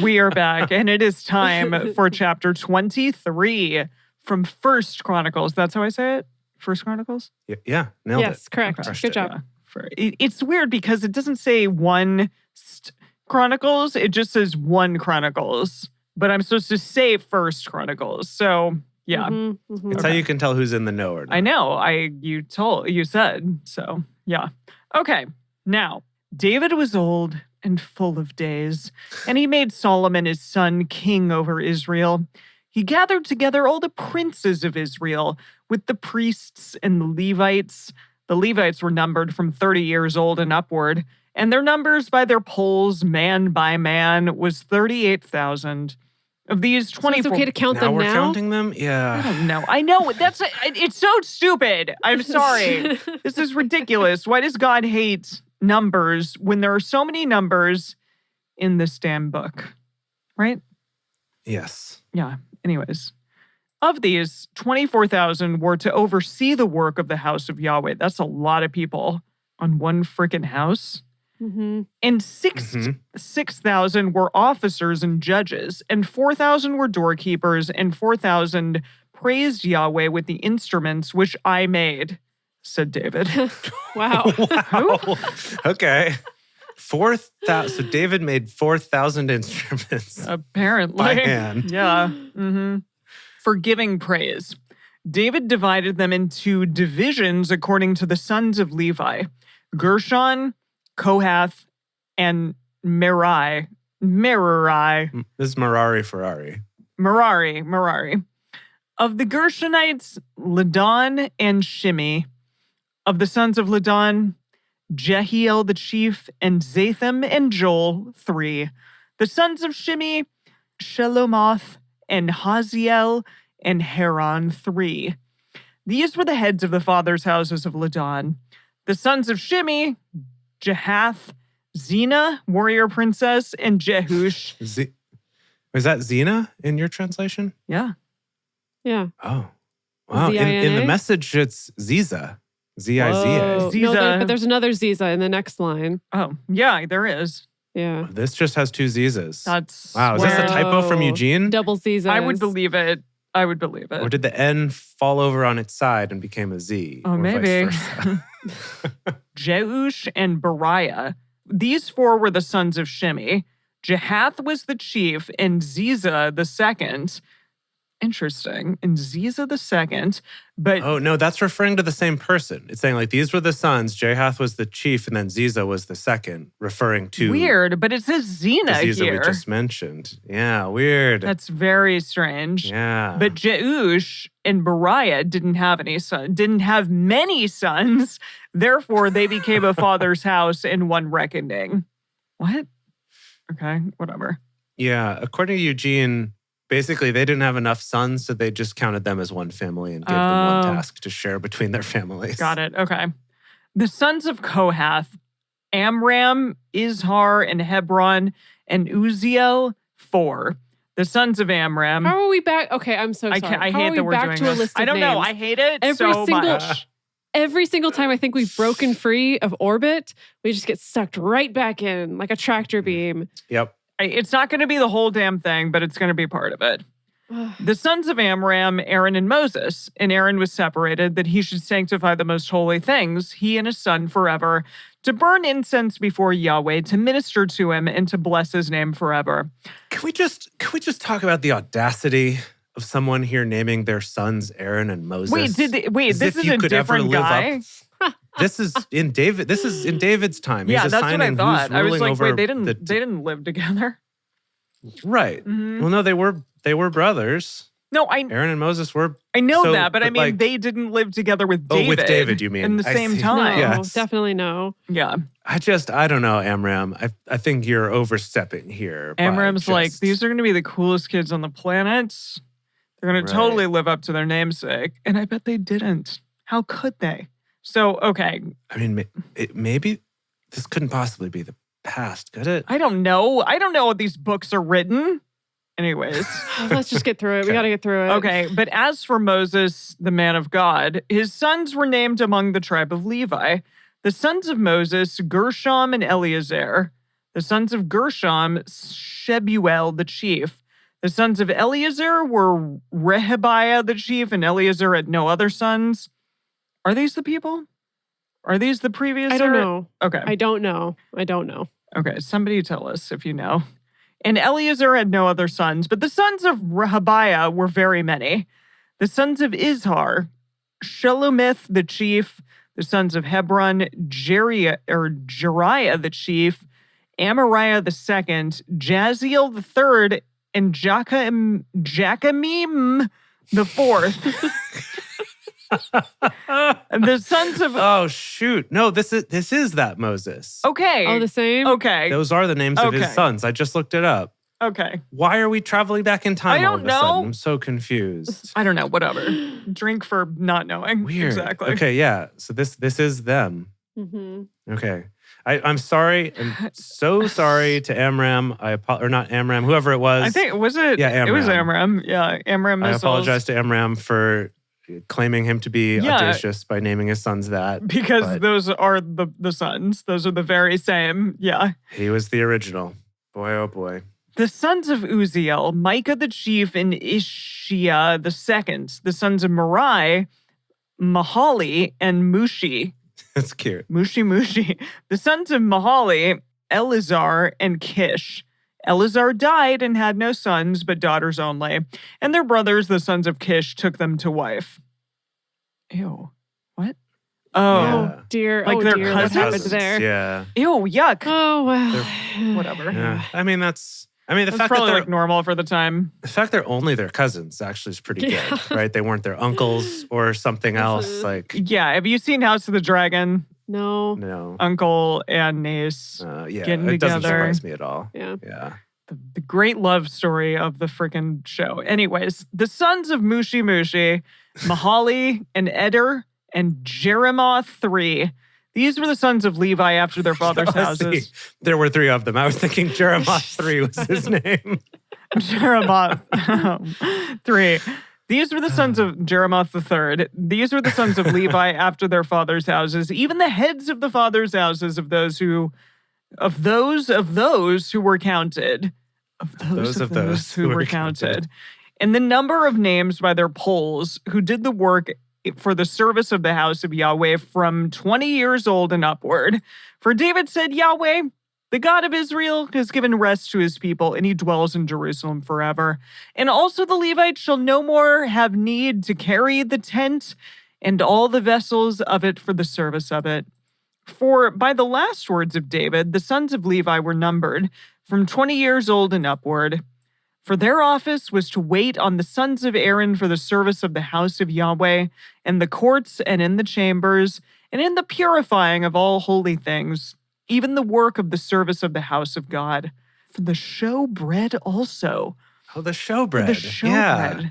We are back, and it is time for chapter 23 from First Chronicles. That's how I say it? First Chronicles? Yeah, nailed it. Yes, correct. Okay. Good job. It's weird because it doesn't say one Chronicles. It just says one Chronicles. But I'm supposed to say First Chronicles. So, yeah. It's how you can tell who's in the know or not. I know. You said. So, yeah. Okay. Now, David was old and full of days, and he made Solomon his son king over Israel. He gathered together all the princes of Israel with the priests and the Levites. The Levites were numbered from 30 years old and upward, and their numbers by their polls, man by man, was 38,000. Of these 24... So it's okay to count them now? We're counting them? Yeah. I don't know. I know. It's so stupid. I'm sorry. This is ridiculous. Why does God hate numbers when there are so many numbers in this damn book? Right? Yes. Yeah. Anyways. Of these, 24,000 were to oversee the work of the house of Yahweh. That's a lot of people on one freaking house. And 6,000 were officers and judges, and 4,000 were doorkeepers, and 4,000 praised Yahweh with the instruments which I made, said David. Wow. Wow. Okay. 4,000. So David made 4,000 instruments. Apparently. By hand. Yeah. For giving praise. David divided them into divisions according to the sons of Levi: Gershon, Kohath, and Merari. This is Merari. Merari. Of the Gershonites, Ladan and Shimei. Of the sons of Ladan, Jehiel the chief, and Zatham and Joel, 3. The sons of Shimei, Shelomoth, and Haziel, and Haran, 3. These were the heads of the fathers' houses of Ladan. The sons of Shimei, Jahath, Zena, warrior princess, and Jehush. Is that Zena in your translation? Yeah. Yeah. Oh, wow. In the message, it's Ziza. Z-I-Z-A. No, but there's another Ziza in the next line. Oh, yeah, there is. Yeah. This just has 2 Zizas. That's wow. Is this a typo from Eugene? Double Zizas. I would believe it. Or did the N fall over on its side and became a Z? Oh, maybe. Jeush and Beriah. These 4 were the sons of Shimei. Jahath was the chief, and Ziza the second. Interesting. And Ziza the second. But oh, no, that's referring to the same person. It's saying like these were the sons, Jahath was the chief, and then Ziza was the second, referring to weird, but it says Zena Ziza here. we just mentioned. Yeah, weird. That's very strange. Yeah. But Jeush and Beriah didn't have many sons. Therefore, they became a father's house in one reckoning. What? Okay, whatever. Yeah, according to Eugene, basically they didn't have enough sons, so they just counted them as one family and gave them one task to share between their families. Got it. Okay. The sons of Kohath, Amram, Izhar, and Hebron, and Uziel, 4. The sons of Amram. How are we back? Okay, I'm so sorry. I hate that we're back doing to this. a list of I don't know. names? I hate it so much. Every single time I think we've broken free of orbit, we just get sucked right back in like a tractor beam. Yep. It's not going to be the whole damn thing, but it's going to be part of it. The sons of Amram, Aaron and Moses. And Aaron was separated that he should sanctify the most holy things, he and his son forever, to burn incense before Yahweh, to minister to him, and to bless his name forever. Can we just talk about the audacity of someone here naming their sons Aaron and Moses? Wait, this is a different guy? This is in David's time. Yeah, He's that's what I assigning thought. who's I was ruling like, over wait, they didn't live together. Right. Mm-hmm. Well, no, they were brothers. No, Aaron and Moses were. I know that, but I mean, they didn't live together with David. Oh, with David, you mean? In the same time. No, Yes. definitely no. Yeah. I don't know, Amram. I think you're overstepping here. Amram's like, these are going to be the coolest kids on the planet. They're going to totally live up to their namesake. And I bet they didn't. How could they? So, okay. I mean, maybe this couldn't possibly be the past, could it? I don't know. I don't know what these books are written. Anyways. Let's just get through it. We got to get through it. Okay. But as for Moses, the man of God, his sons were named among the tribe of Levi. The sons of Moses, Gershom and Eleazar. The sons of Gershom, Shebuel the chief. The sons of Eleazar were Rehabiah the chief, and Eleazar had no other sons. Are these the people? Are these the previous? I don't know. Okay. I don't know. Okay, somebody tell us if you know. And Eleazar had no other sons, but the sons of Rehabiah were very many. The sons of Izhar, Shelomith the chief. The sons of Hebron, Jeriah the chief, Amariah the second, Jaziel the third, and Jachamim the fourth. And the sons of oh shoot, no, this is that Moses. Okay. All the same? Okay. Those are the names of his sons. I just looked it up. Okay. Why are we traveling back in time? I don't all of a know. sudden? I'm so confused. I don't know. Whatever. Drink for not knowing. Weird. Exactly. Okay, yeah. So this is them. Mm-hmm. Okay. I'm sorry. I'm so sorry to Amram. Or not Amram, whoever it was. I think, was it? Yeah, Amram. It was Amram. Yeah, Amram I missiles. apologize to Amram for claiming him to be audacious by naming his sons that. Because those are the sons. Those are the very same. Yeah. He was the original. Boy, oh boy. The sons of Uziel, Micah the chief, and Ishia the second. The sons of Merai, Mahali, and Mushi. That's cute. Mushi. The sons of Mahali, Eleazar, and Kish. Eleazar died and had no sons, but daughters only. And their brothers, the sons of Kish, took them to wife. Ew. What? Oh. Oh, dear. Like oh, their dear. What happened cousins? there? Yeah. Ew, yuck. Oh, well. Whatever. Yeah. I mean, the That's fact that probably they're like normal for the time. the fact they're only their cousins actually is pretty Yeah. good, right? They weren't their uncles or something else. Like, Yeah, have you seen House of the Dragon? No. no. Uncle and niece. Yeah, getting it doesn't together. surprise me at all. Yeah. Yeah. The great love story of the freaking show. Anyways, the sons of Mushi, Mahali, and Eder, and Jeremoth 3. These were the sons of Levi after their father's houses. There were 3 of them. I was thinking Jeremoth 3 was his name. Jeremoth 3. These were the sons of Jeremoth the third. These were the sons of Levi after their father's houses, even the heads of the father's houses of those who were counted. Of those who were counted. And the number of names by their polls who did the work for the service of the house of Yahweh from 20 years old and upward. For David said, Yahweh, the God of Israel, has given rest to his people, and he dwells in Jerusalem forever. And also the Levites shall no more have need to carry the tent and all the vessels of it for the service of it. For by the last words of David, the sons of Levi were numbered from 20 years old and upward. For their office was to wait on the sons of Aaron for the service of the house of Yahweh, and the courts and in the chambers, and in the purifying of all holy things, even the work of the service of the house of God. For the showbread also. Oh, the showbread. For the showbread. Yeah.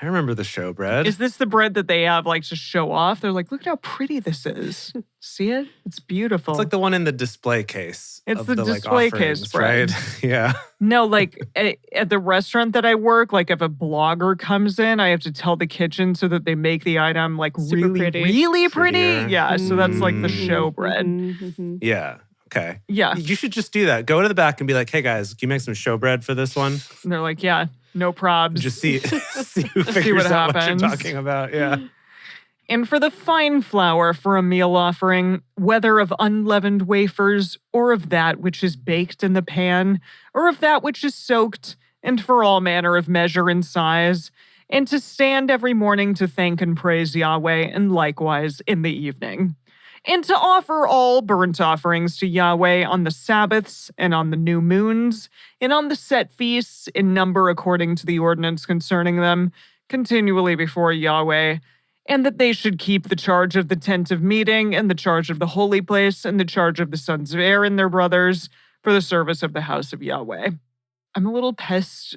I remember the showbread. Is this the bread that they have like to show off? They're like, look at how pretty this is. See it? It's beautiful. It's like the one in the display case. It's of the display case bread. Right? Yeah. No, like at the restaurant that I work, like if a blogger comes in, I have to tell the kitchen so that they make the item like Super really, pretty. really pretty. Prettier. Yeah, so that's like the Mm. showbread. Mhm. Yeah. Okay. Yeah. You should just do that. Go to the back and be like, hey guys, can you make some showbread for this one? And they're like, yeah, no probs. Just see who figures what out happens. what you're talking about. Yeah. And for the fine flour for a meal offering, whether of unleavened wafers, or of that which is baked in the pan, or of that which is soaked, and for all manner of measure and size, and to stand every morning to thank and praise Yahweh, and likewise in the evening. And to offer all burnt offerings to Yahweh on the Sabbaths, and on the new moons, and on the set feasts, in number according to the ordinance concerning them, continually before Yahweh, and that they should keep the charge of the tent of meeting, and the charge of the holy place, and the charge of the sons of Aaron, their brothers, for the service of the house of Yahweh. I'm a little pest.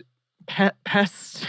You're pest.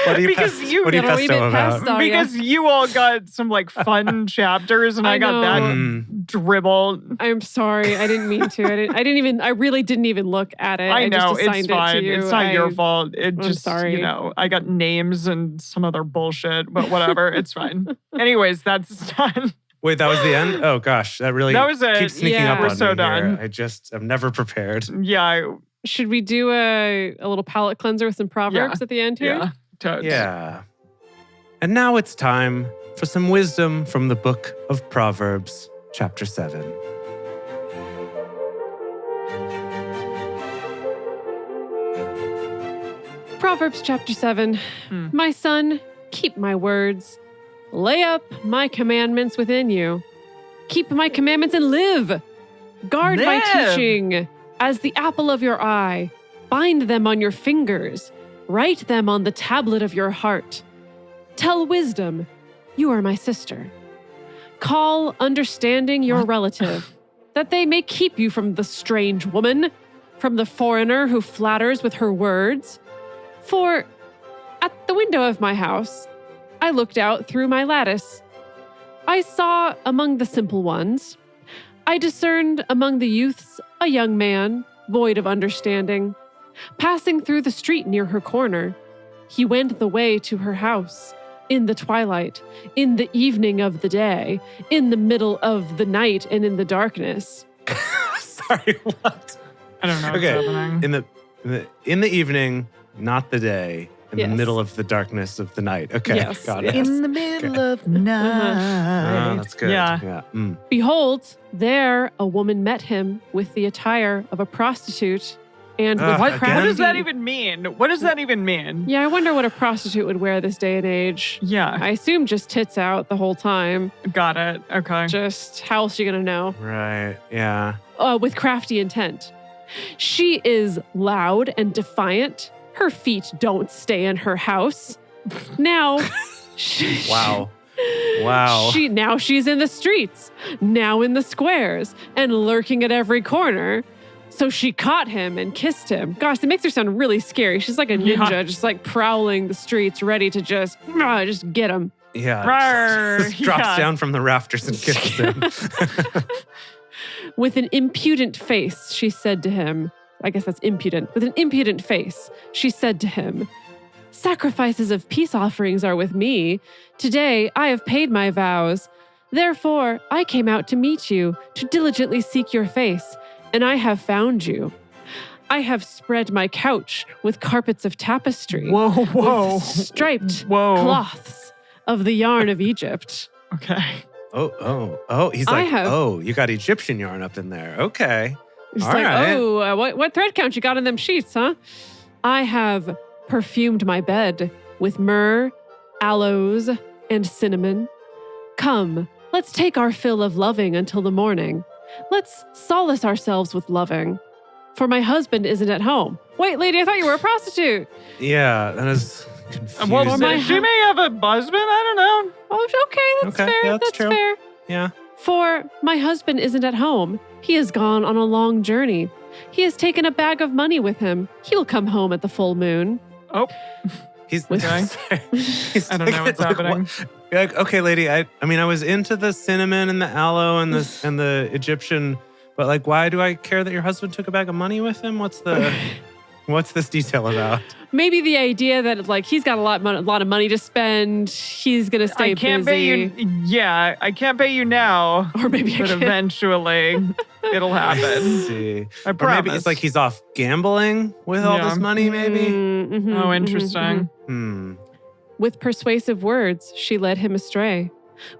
What do you because pest- you what do you got a wee pesto bit about? pest on ya. because you all got some like fun chapters, and I got know. that Mm. dribble. I'm sorry. I didn't mean to. I really didn't even look at it. I know just assigned it's it fine. to you. It's not your fault. It I'm just sorry. I got names and some other bullshit, but whatever. It's fine. Anyways, that's done. Wait, that was the end? Oh gosh, that really That was it. keeps sneaking Yeah. up We're on so me done. here. I'm never prepared. Yeah, Should we do a little palate cleanser with some proverbs at the end here? yeah, totes. Yeah. And now it's time for some wisdom from the book of Proverbs, chapter 7. Proverbs chapter 7. My son, keep my words. Lay up my commandments within you. Keep my commandments and live. Guard my Live. teaching as the apple of your eye. Bind them on your fingers. Write them on the tablet of your heart. Tell wisdom, you are my sister. Call understanding your relative, that they may keep you from the strange woman, from the foreigner who flatters with her words. For at the window of my house, I looked out through my lattice. I saw among the simple ones. I discerned among the youths a young man, void of understanding, passing through the street near her corner. He went the way to her house, in the twilight, in the evening of the day, in the middle of the night, and in the darkness. Sorry, what? I don't know what's happening. In the evening, not the day. In the middle of the darkness of the night. Okay, Yes, got it. In the middle of night. Oh, that's good. Yeah. Behold, there a woman met him with the attire of a prostitute and with What crafty... does that even mean? What does that even mean? Yeah, I wonder what a prostitute would wear this day and age. Yeah. I assume just tits out the whole time. Got it. Okay. Just how else are you going to know? Right, yeah. With crafty intent. She is loud and defiant. Her feet don't stay in her house. Now, Wow. Now she's in the streets, now in the squares, and lurking at every corner. So she caught him and kissed him. Gosh, that makes her sound really scary. She's like a ninja, just like prowling the streets, ready to just get him. Yeah. Just drops down from the rafters and kisses him. With an impudent face, she said to him, I guess that's impudent. With an impudent face, she said to him, "Sacrifices of peace offerings are with me. Today I have paid my vows. Therefore I came out to meet you, to diligently seek your face, and I have found you. I have spread my couch with carpets of tapestry, Whoa. with striped cloths of the yarn of Egypt." Okay. Oh, he's like, you got Egyptian yarn up in there. Okay. He's All like, right. what thread count you got in them sheets, huh? "I have perfumed my bed with myrrh, aloes, and cinnamon. Come, let's take our fill of loving until the morning. Let's solace ourselves with loving. For my husband isn't at home." Wait, lady, I thought you were a prostitute. Yeah, that is confusing. Well, she may have a husband. I don't know. Oh, okay, that's fair. Yeah, that's true. Fair. Yeah. "For my husband isn't at home. He has gone on a long journey. He has taken a bag of money with him. He will come home at the full moon." Oh. He's Okay. I don't know what's happening. You're like, okay, lady, I mean, I was into the cinnamon and the aloe and the Egyptian, but like, why do I care that your husband took a bag of money with him? What's this detail about? Maybe the idea that like he's got a lot of money to spend. He's gonna stay I can't busy. pay you. Yeah, I can't pay you now. Or maybe but I can. eventually it'll happen. See. I Or promise. maybe it's like he's off gambling with all this money, maybe. Mhm, Oh, mhm, interesting. mhm. With persuasive words, she led him astray.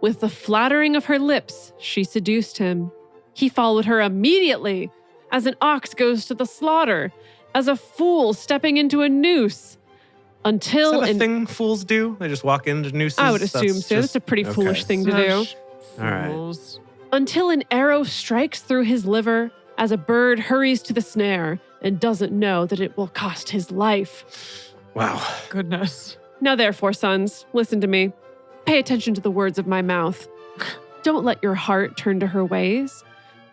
With the flattering of her lips, she seduced him. He followed her immediately, as an ox goes to the slaughter, as a fool stepping into a noose. Until Is that a thing fools do? They just walk into nooses? I would assume so. That's a pretty foolish thing to do. Such All right. fools. Until an arrow strikes through his liver, as a bird hurries to the snare and doesn't know that it will cost his life. Wow. Goodness. Now therefore, sons, listen to me. Pay attention to the words of my mouth. Don't let your heart turn to her ways.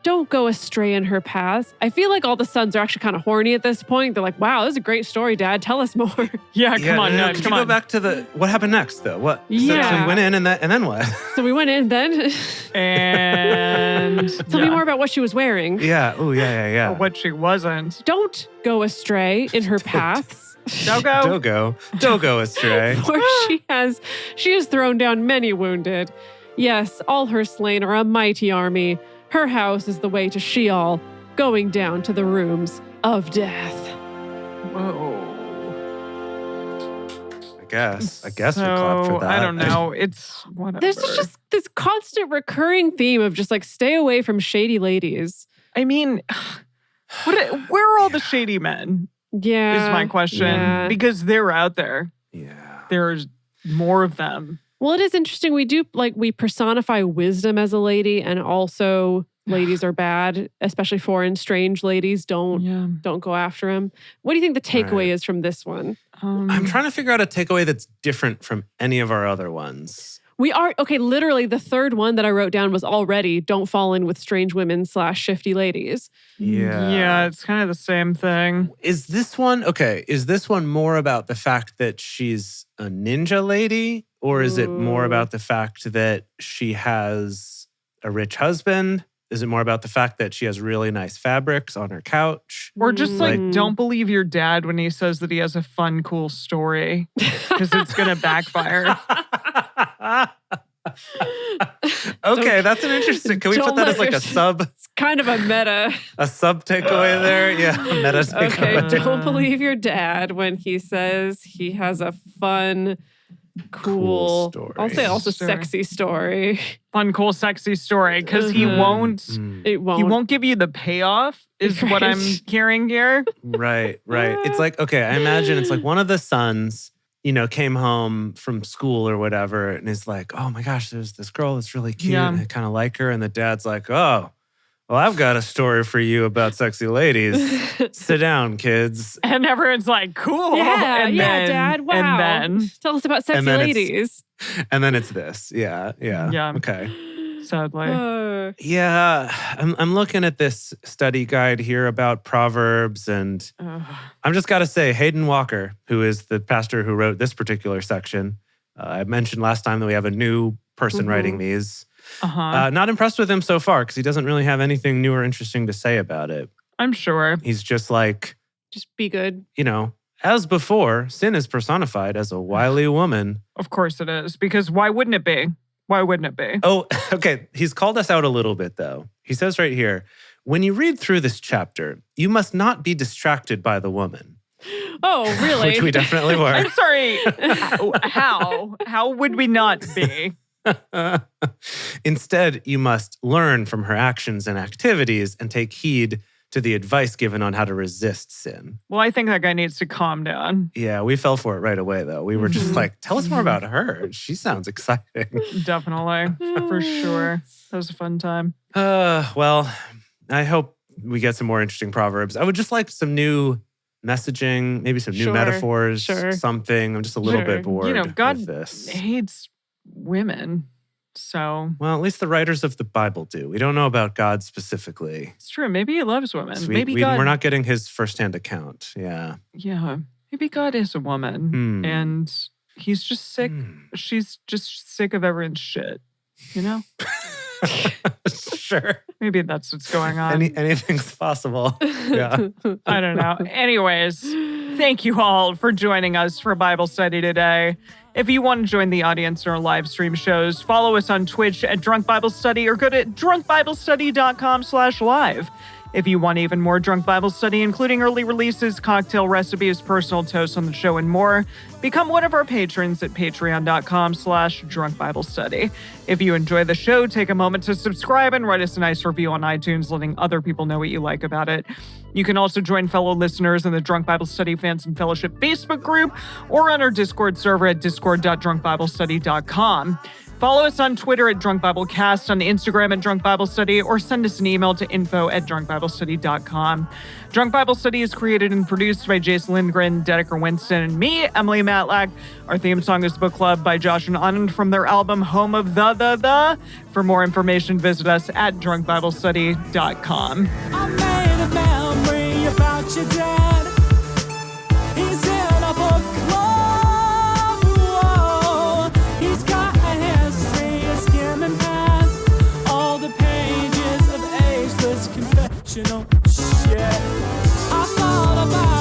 Don't go astray in her paths. I feel like all the sons are actually kind of horny at this point. They're like, wow, this is a great story, Dad. Tell us more. Yeah, come on, no, Ned, could come you on. go back to what happened next, though? What? So Yeah. we went in and then what? So we went in then. And Tell me more about what she was wearing. Yeah. Oh, yeah. Or what she wasn't. Don't go astray in her paths. Don't go. Don't go astray. For she has thrown down many wounded. Yes, all her slain are a mighty army. Her house is the way to Sheol, going down to the rooms of death. Whoa. I guess we clap for that. I don't know. It's whatever. There's just this constant recurring theme of just like stay away from shady ladies. I mean, where are all the shady men? Yeah. Is my question. Yeah. Because they're out there. Yeah. There's more of them. Well, it is interesting. We personify wisdom as a lady, and also ladies are bad, especially foreign strange ladies. Don't go after them. What do you think the takeaway is from this one? I'm trying to figure out a takeaway that's different from any of our other ones. We are, okay, literally the third one that I wrote down was already don't fall in with strange women / shifty ladies. Yeah, it's kind of the same thing. Is this one more about the fact that she's a ninja lady? Or is it more about the fact that she has a rich husband Is it more about the fact that she has really nice fabrics on her couch? Or just don't believe your dad when he says that he has a fun, cool story because it's going to backfire. Don't- that's an interesting. Can we don't put that let as like your a sub? It's kind of a meta. A sub takeaway there? Yeah, meta Okay, takeaway. don't believe your dad when he says he has a fun, Cool story. I'll say also Story. sexy story. Fun, cool, sexy story because he won't. It won't. He won't give you the payoff, is what I'm Right. hearing here. Right. It's like, okay, I imagine it's like one of the sons, came home from school or whatever, and is like, oh my gosh, there's this girl that's really cute, Yeah. and I kind of like her. And the dad's like, oh, well, I've got a story for you about sexy ladies. Sit down, kids. And everyone's like, cool. Yeah, and yeah, then, Dad. Wow. And then, Tell us about sexy then it's- ladies. And then it's this. Yeah. Yeah. Okay. sadly. Yeah, I'm looking at this study guide here about Proverbs, and I'm just got to say, Hayden Walker, who is the pastor who wrote this particular section, I mentioned last time that we have a new person writing these. Not impressed with him so far because he doesn't really have anything new or interesting to say about it. I'm sure. He's just like, Just be good. As before, sin is personified as a wily woman. Of course it is. Because why wouldn't it be? Why wouldn't it be? Oh, okay. He's called us out a little bit, though. He says right here, when you read through this chapter, you must not be distracted by the woman. Oh, really? Which we definitely were. I'm sorry. How? How would we not be? Instead, you must learn from her actions and activities and take heed to the advice given on how to resist sin. Well, I think that guy needs to calm down. Yeah, we fell for it right away, though. We were just like, tell us more about her. She sounds exciting. Definitely. For sure. That was a fun time. Well, I hope we get some more interesting Proverbs. I would just like some new messaging, maybe some new metaphors, something. I'm just a little bit bored God with this. hates women. So. Well, at least the writers of the Bible do. We don't know about God specifically. It's true. Maybe he loves women. So Maybe God. we're not getting his firsthand account. Yeah. Yeah. Maybe God is a woman and he's just sick. She's just sick of everyone's shit, Sure. Maybe that's what's going on. Anything's possible. Yeah. I don't know. Anyways, thank you all for joining us for Bible study today. If you want to join the audience in our live stream shows, follow us on Twitch at Drunk Bible Study or go to drunkbiblestudy.com/live. If you want even more Drunk Bible Study, including early releases, cocktail recipes, personal toasts on the show, and more, become one of our patrons at patreon.com/drunkbiblestudy. If you enjoy the show, take a moment to subscribe and write us a nice review on iTunes, letting other people know what you like about it. You can also join fellow listeners in the Drunk Bible Study Fans and Fellowship Facebook group or on our Discord server at discord.drunkbiblestudy.com. Follow us on Twitter at Drunk Bible Cast, on Instagram at Drunk Bible Study, or send us an email to info@drunkbiblestudy.com. Drunk Bible Study is created and produced by Jason Lindgren, Dedeker Winston, and me, Emily Matlack. Our theme song is Book Club by Josh and Anand from their album Home of the. For more information, visit us at drunkbiblestudy.com. I made a memory about your dad. He's in a book club. Whoa. He's got a history of skimming past all the pages of ageless confessional shit. I thought about